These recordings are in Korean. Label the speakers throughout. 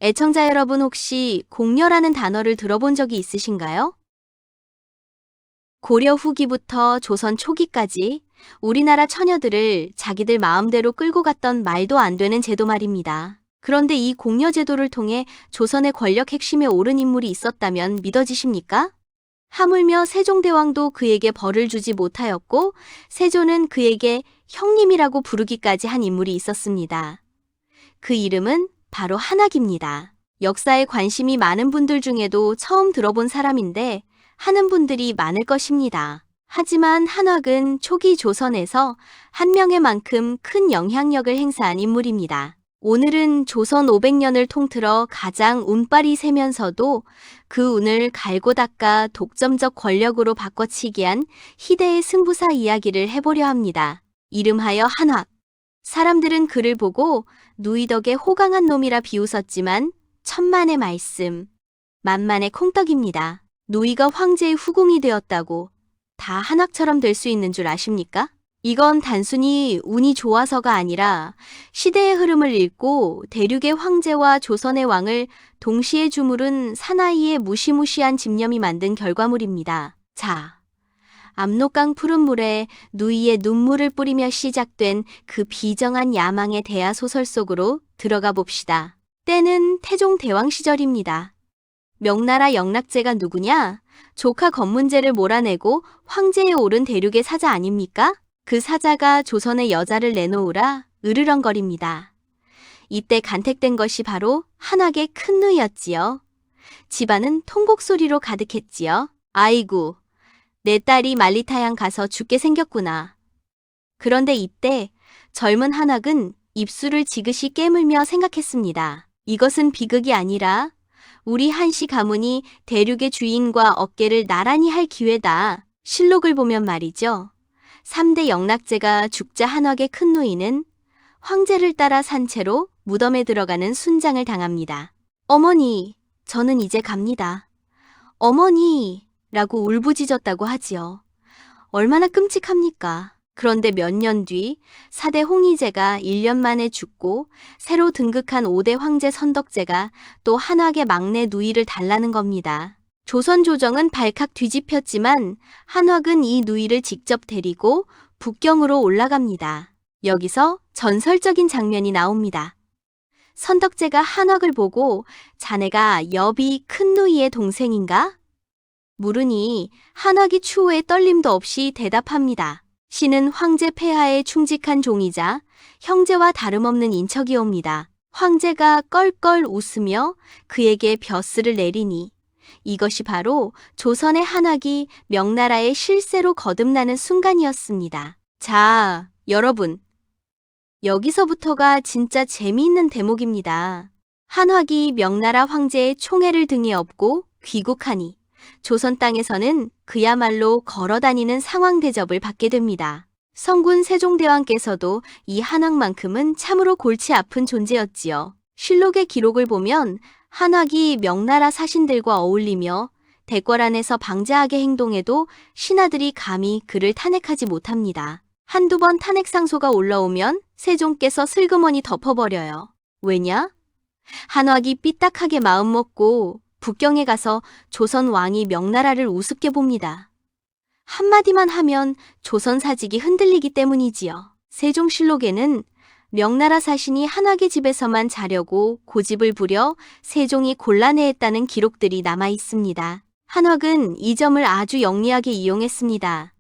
Speaker 1: 애청자 여러분 혹시 공려라는 단어를 들어본 적이 있으신가요? 고려 후기부터 조선 초기까지 우리나라 처녀들을 자기들 마음대로 끌고 갔던 말도 안 되는 제도 말입니다. 그런데 이 공려 제도를 통해 조선의 권력 핵심에 오른 인물이 있었다면 믿어지십니까? 하물며 세종대왕도 그에게 벌을 주지 못하였고 세조는 그에게 형님이라고 부르기까지 한 인물이 있었습니다. 그 이름은 바로 한학입니다. 역사에 관심이 많은 분들 중에도 처음 들어본 사람인데 하는 분들이 많을 것입니다. 하지만 한학은 초기 조선에서 한 명의 만큼 큰 영향력을 행사한 인물입니다. 오늘은 조선 500년을 통틀어 가장 운빨이 세면서도 그 운을 갈고 닦아 독점적 권력으로 바꿔치기 한 희대의 승부사 이야기를 해보려 합니다. 이름하여 한학. 사람들은 그를 보고 누이 덕에 호강한 놈이라 비웃었지만 천만의 말씀, 만만의 콩떡입니다. 누이가 황제의 후궁이 되었다고 다 한학처럼 될 수 있는 줄 아십니까? 이건 단순히 운이 좋아서가 아니라 시대의 흐름을 읽고 대륙의 황제와 조선의 왕을 동시에 주무른 사나이의 무시무시한 집념이 만든 결과물입니다. 자, 압록강 푸른 물에 누이의 눈물을 뿌리며 시작된 그 비정한 야망의 대하 소설 속으로 들어가 봅시다. 때는 태종 대왕 시절입니다. 명나라 영락제가 누구냐? 조카 검문제를 몰아내고 황제에 오른 대륙의 사자 아닙니까? 그 사자가 조선의 여자를 내놓으라 으르렁거립니다. 이때 간택된 것이 바로 한학의 큰 누이였지요. 집안은 통곡 소리로 가득했지요. 아이고, 내 딸이 만리타양 가서 죽게 생겼구나. 그런데 이때 젊은 한학은 입술을 지그시 깨물며 생각했습니다. 이것은 비극이 아니라 우리 한씨 가문이 대륙의 주인과 어깨를 나란히 할 기회다. 실록을 보면 말이죠. 3대 영락제가 죽자 한학의 큰 누이는 황제를 따라 산채로 무덤에 들어가는 순장을 당합니다. 어머니, 저는 이제 갑니다. 어머니! 라고 울부짖었다고 하지요. 얼마나 끔찍합니까? 그런데 몇 년 뒤 4대 홍희제가 1년 만에 죽고 새로 등극한 5대 황제 선덕제가 또 한학의 막내 누이를 달라는 겁니다. 조선 조정은 발칵 뒤집혔지만 한학은 이 누이를 직접 데리고 북경으로 올라갑니다. 여기서 전설적인 장면이 나옵니다. 선덕제가 한학을 보고 자네가 여비 큰 누이의 동생인가? 물으니 한학이 추후에 떨림도 없이 대답합니다. 신은 황제 폐하에 충직한 종이자 형제와 다름없는 인척이옵니다. 황제가 껄껄 웃으며 그에게 벼슬을 내리니 이것이 바로 조선의 한학이 명나라의 실세로 거듭나는 순간이었습니다. 자, 여러분. 여기서부터가 진짜 재미있는 대목입니다. 한학이 명나라 황제의 총애를 등에 업고 귀국하니 조선 땅에서는 그야말로 걸어다니는 상황 대접을 받게 됩니다. 성군 세종대왕께서도 이 한학만큼은 참으로 골치 아픈 존재였지요. 실록의 기록을 보면 한학이 명나라 사신들과 어울리며 대궐 안에서 방자하게 행동해도 신하들이 감히 그를 탄핵하지 못합니다. 한두 번 탄핵 상소가 올라오면 세종께서 슬그머니 덮어버려요. 왜냐? 한학이 삐딱하게 마음먹고 북경에 가서 조선 왕이 명나라를 우습게 봅니다. 한마디만 하면 조선 사직이 흔들리기 때문이지요. 세종실록에는 명나라 사신이 한학의 집에서만 자려고 고집을 부려 세종이 곤란해했다는 기록들이 남아 있습니다. 한학은 이 점을 아주 영리하게 이용했습니다.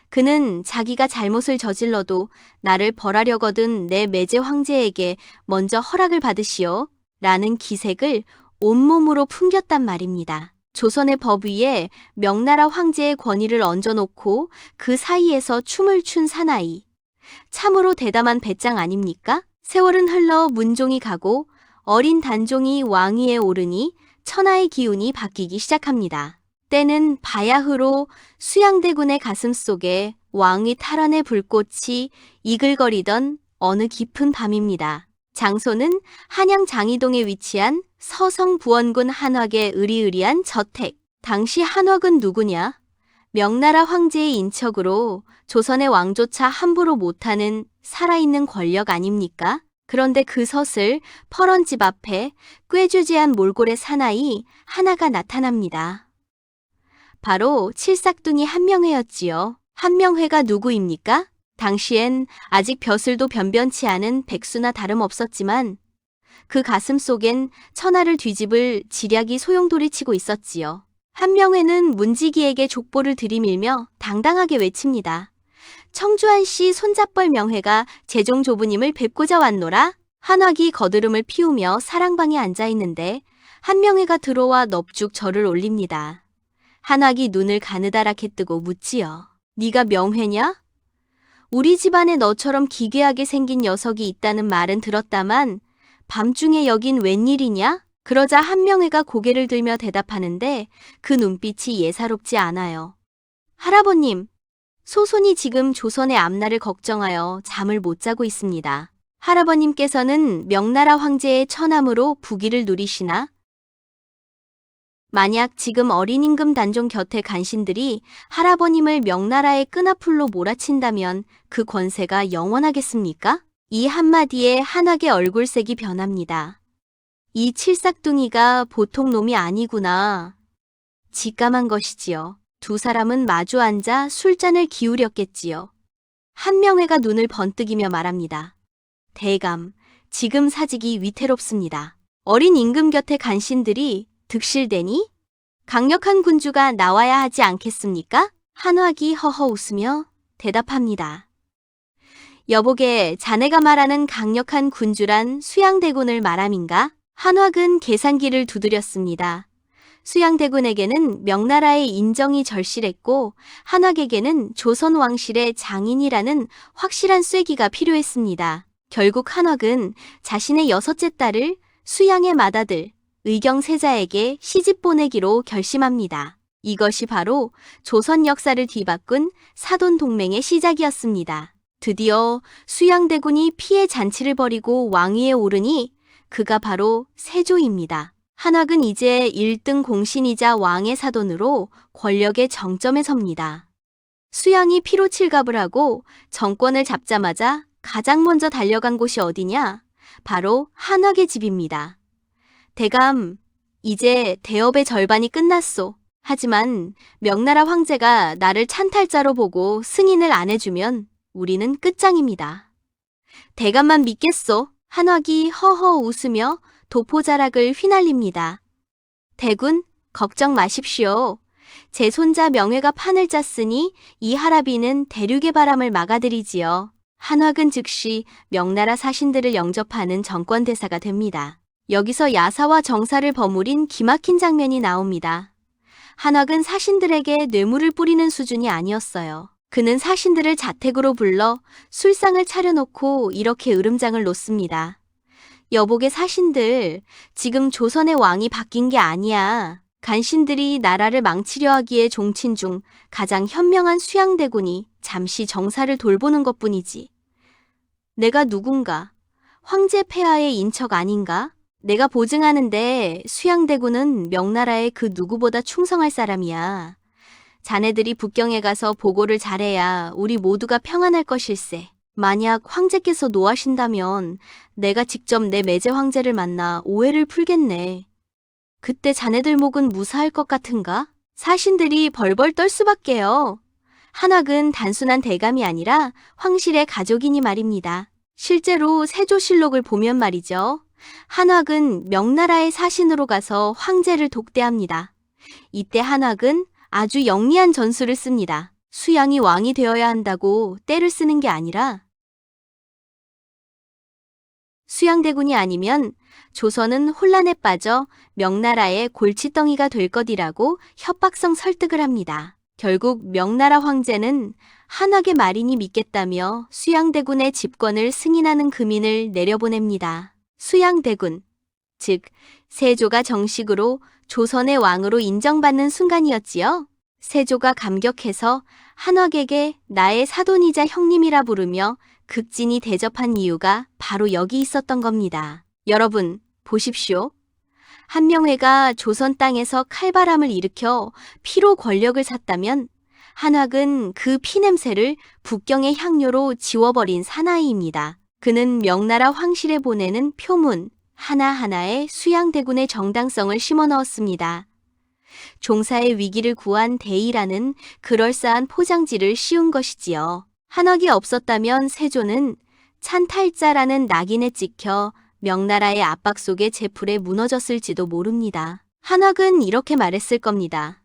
Speaker 1: 그는 자기가 잘못을 저질러도 나를 벌하려거든 내 매제 황제에게 먼저 허락을 받으시오 라는 기색을 온몸으로 풍겼단 말입니다. 조선의 법 위에 명나라 황제의 권위를 얹어놓고 그 사이에서 춤을 춘 사나이. 참으로 대담한 배짱 아닙니까? 세월은 흘러 문종이 가고 어린 단종이 왕위에 오르니 천하의 기운이 바뀌기 시작합니다. 때는 바야흐로 수양대군의 가슴속에 왕위 탈환의 불꽃이 이글거리던 어느 깊은 밤입니다. 장소는 한양 장이동에 위치한 서성부원군 한학의 으리으리한 저택. 당시 한학은 누구냐? 명나라 황제의 인척으로 조선의 왕조차 함부로 못하는 살아있는 권력 아닙니까? 그런데 그 서슬 퍼런 집 앞에 꾀주지한 몰골의 사나이 하나가 나타납니다. 바로 칠삭둥이 한명회였지요. 한명회가 누구입니까? 당시엔 아직 벼슬도 변변치 않은 백수나 다름없었지만 그 가슴 속엔 천하를 뒤집을 지략이 소용돌이치고 있었지요. 한명회는 문지기에게 족보를 들이밀며 당당하게 외칩니다. 청주한씨 손잡벌 명회가 재종 조부님을 뵙고자 왔노라. 한학이 거드름을 피우며 사랑방에 앉아있는데 한명회가 들어와 넙죽 절을 올립니다. 한학이 눈을 가느다랗게 뜨고 묻지요. 네가 명회냐? 우리 집안에 너처럼 기괴하게 생긴 녀석이 있다는 말은 들었다만 밤중에 여긴 웬일이냐? 그러자 한명회가 고개를 들며 대답하는데 그 눈빛이 예사롭지 않아요. 할아버님, 소손이 지금 조선의 앞날을 걱정하여 잠을 못 자고 있습니다. 할아버님께서는 명나라 황제의 처남으로 부귀를 누리시나? 만약 지금 어린 임금 단종 곁에 간신들이 할아버님을 명나라의 끈앞풀로 몰아친다면 그 권세가 영원하겠습니까? 이 한마디에 한학의 얼굴색이 변합니다. 이 칠삭둥이가 보통 놈이 아니구나. 직감한 것이지요. 두 사람은 마주 앉아 술잔을 기울였겠지요. 한명회가 눈을 번뜩이며 말합니다. 대감, 지금 사직이 위태롭습니다. 어린 임금 곁에 간신들이 득실되니? 강력한 군주가 나와야 하지 않겠습니까? 한학이 허허 웃으며 대답합니다. 여보게, 자네가 말하는 강력한 군주란 수양대군을 말함인가? 한학은 계산기를 두드렸습니다. 수양대군에게는 명나라의 인정이 절실했고 한학에게는 조선 왕실의 장인이라는 확실한 쐐기가 필요했습니다. 결국 한학은 자신의 6째 딸을 수양의 맏아들 의경세자에게 시집 보내기로 결심합니다. 이것이 바로 조선 역사를 뒤바꾼 사돈 동맹의 시작이었습니다. 드디어 수양대군이 피해 잔치를 벌이고 왕위에 오르니 그가 바로 세조입니다. 한학은 이제 1등 공신이자 왕의 사돈으로 권력의 정점에 섭니다. 수양이 피로 칠갑을 하고 정권을 잡자마자 가장 먼저 달려간 곳이 어디냐? 바로 한학의 집입니다. 대감, 이제 대업의 절반이 끝났소. 하지만 명나라 황제가 나를 찬탈자로 보고 승인을 안 해주면 우리는 끝장입니다. 대감만 믿겠소. 한학이 허허 웃으며 도포자락을 휘날립니다. 대군, 걱정 마십시오. 제 손자 명회가 판을 짰으니 이 하라비는 대륙의 바람을 막아들이지요. 한학은 즉시 명나라 사신들을 영접하는 정권대사가 됩니다. 여기서 야사와 정사를 버무린 기막힌 장면이 나옵니다. 한학은 사신들에게 뇌물을 뿌리는 수준이 아니었어요. 그는 사신들을 자택으로 불러 술상을 차려놓고 이렇게 으름장을 놓습니다. 여복의 사신들, 지금 조선의 왕이 바뀐 게 아니야. 간신들이 나라를 망치려 하기에 종친 중 가장 현명한 수양대군이 잠시 정사를 돌보는 것뿐이지. 내가 누군가? 황제 폐하의 인척 아닌가? 내가 보증하는데 수양대군은 명나라의 그 누구보다 충성할 사람이야. 자네들이 북경에 가서 보고를 잘해야 우리 모두가 평안할 것일세. 만약 황제께서 노하신다면 내가 직접 내 매제 황제를 만나 오해를 풀겠네. 그때 자네들 목은 무사할 것 같은가? 사신들이 벌벌 떨 수밖에요. 한학은 단순한 대감이 아니라 황실의 가족이니 말입니다. 실제로 세조실록을 보면 말이죠. 한학은 명나라의 사신으로 가서 황제를 독대합니다. 이때 한학은 아주 영리한 전술을 씁니다. 수양이 왕이 되어야 한다고 때를 쓰는 게 아니라 수양대군이 아니면 조선은 혼란에 빠져 명나라의 골칫덩이가 될 것이라고 협박성 설득을 합니다. 결국 명나라 황제는 한학의 말이니 믿겠다며 수양대군의 집권을 승인하는 금인을 내려보냅니다. 수양대군, 즉 세조가 정식으로 조선의 왕으로 인정받는 순간이었지요. 세조가 감격해서 한학에게 나의 사돈이자 형님이라 부르며 극진히 대접한 이유가 바로 여기 있었던 겁니다. 여러분, 보십시오. 한명회가 조선 땅에서 칼바람을 일으켜 피로 권력을 샀다면 한학은 그 피냄새를 북경의 향료로 지워버린 사나이입니다. 그는 명나라 황실에 보내는 표문 하나하나에 수양대군의 정당성을 심어 넣었습니다. 종사의 위기를 구한 대의라는 그럴싸한 포장지를 씌운 것이지요. 한억이 없었다면 세조는 찬탈자라는 낙인에 찍혀 명나라의 압박 속에 제풀에 무너졌을지도 모릅니다. 한억은 이렇게 말했을 겁니다.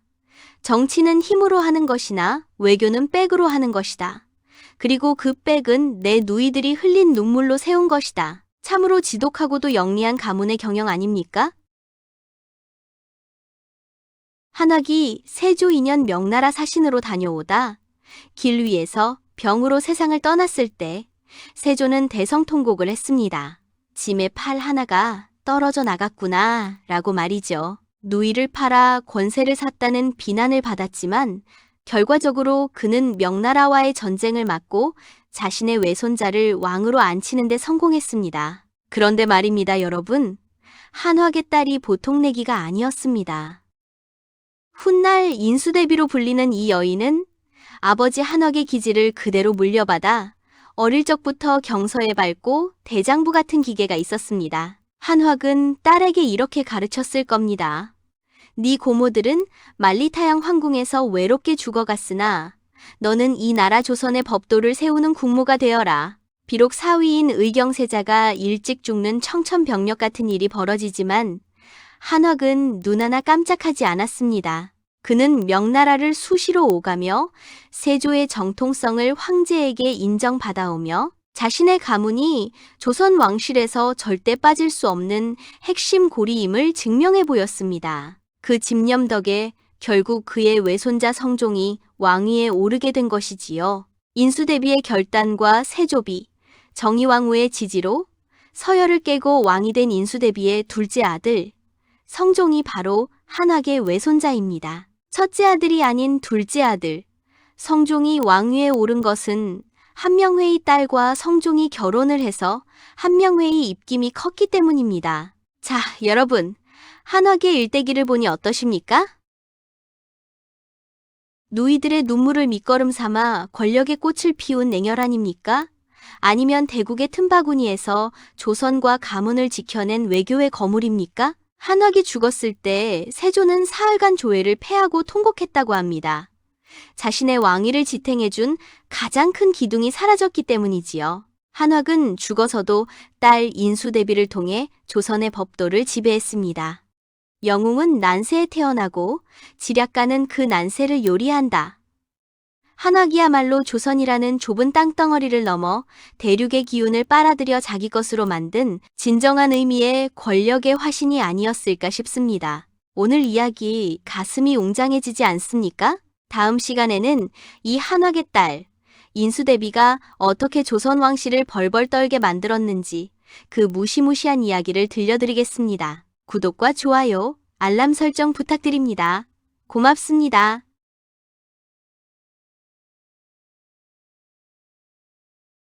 Speaker 1: 정치는 힘으로 하는 것이나 외교는 백으로 하는 것이다. 그리고 그 백은 내 누이들이 흘린 눈물로 세운 것이다. 참으로 지독하고도 영리한 가문의 경영 아닙니까? 한억이 세조 2년 명나라 사신으로 다녀오다 길 위에서 병으로 세상을 떠났을 때 세조는 대성통곡을 했습니다. 짐의 팔 하나가 떨어져 나갔구나 라고 말이죠. 누이를 팔아 권세를 샀다는 비난을 받았지만 결과적으로 그는 명나라와의 전쟁을 막고 자신의 외손자를 왕으로 앉히는 데 성공했습니다. 그런데 말입니다, 여러분. 한억의 딸이 보통 내기가 아니었습니다. 훗날 인수대비로 불리는 이 여인은 아버지 한억의 기질을 그대로 물려받아 어릴 적부터 경서에 밝고 대장부 같은 기계가 있었습니다. 한억은 딸에게 이렇게 가르쳤을 겁니다. 네 고모들은 만리타양 황궁에서 외롭게 죽어갔으나 너는 이 나라 조선의 법도를 세우는 국모가 되어라. 비록 사위인 의경세자가 일찍 죽는 청천벽력 같은 일이 벌어지지만 한억은 눈 하나 깜짝하지 않았습니다. 그는 명나라를 수시로 오가며 세조의 정통성을 황제에게 인정받아오며 자신의 가문이 조선 왕실에서 절대 빠질 수 없는 핵심 고리임을 증명해 보였습니다. 그 집념 덕에 결국 그의 외손자 성종이 왕위에 오르게 된 것이지요. 인수대비의 결단과 세조비, 정의왕후의 지지로 서열을 깨고 왕이 된 인수대비의 둘째 아들, 성종이 바로 한억의 외손자입니다. 첫째 아들이 아닌 둘째 아들, 성종이 왕위에 오른 것은 한명회의 딸과 성종이 결혼을 해서 한명회의 입김이 컸기 때문입니다. 자, 여러분, 한억의 일대기를 보니 어떠십니까? 누이들의 눈물을 밑거름 삼아 권력의 꽃을 피운 냉혈 아닙니까? 아니면 대국의 틈바구니에서 조선과 가문을 지켜낸 외교의 거물입니까? 한억이 죽었을 때 세조는 사흘간 조회를 패하고 통곡했다고 합니다. 자신의 왕위를 지탱해준 가장 큰 기둥이 사라졌기 때문이지요. 한억은 죽어서도 딸 인수대비를 통해 조선의 법도를 지배했습니다. 영웅은 난세에 태어나고 지략가는 그 난세를 요리한다. 한억이야말로 조선이라는 좁은 땅덩어리를 넘어 대륙의 기운을 빨아들여 자기 것으로 만든 진정한 의미의 권력의 화신이 아니었을까 싶습니다. 오늘 이야기 가슴이 웅장해지지 않습니까? 다음 시간에는 이 한억의 딸, 인수대비가 어떻게 조선 왕실을 벌벌 떨게 만들었는지 그 무시무시한 이야기를 들려드리겠습니다. 구독과 좋아요, 알람 설정 부탁드립니다. 고맙습니다.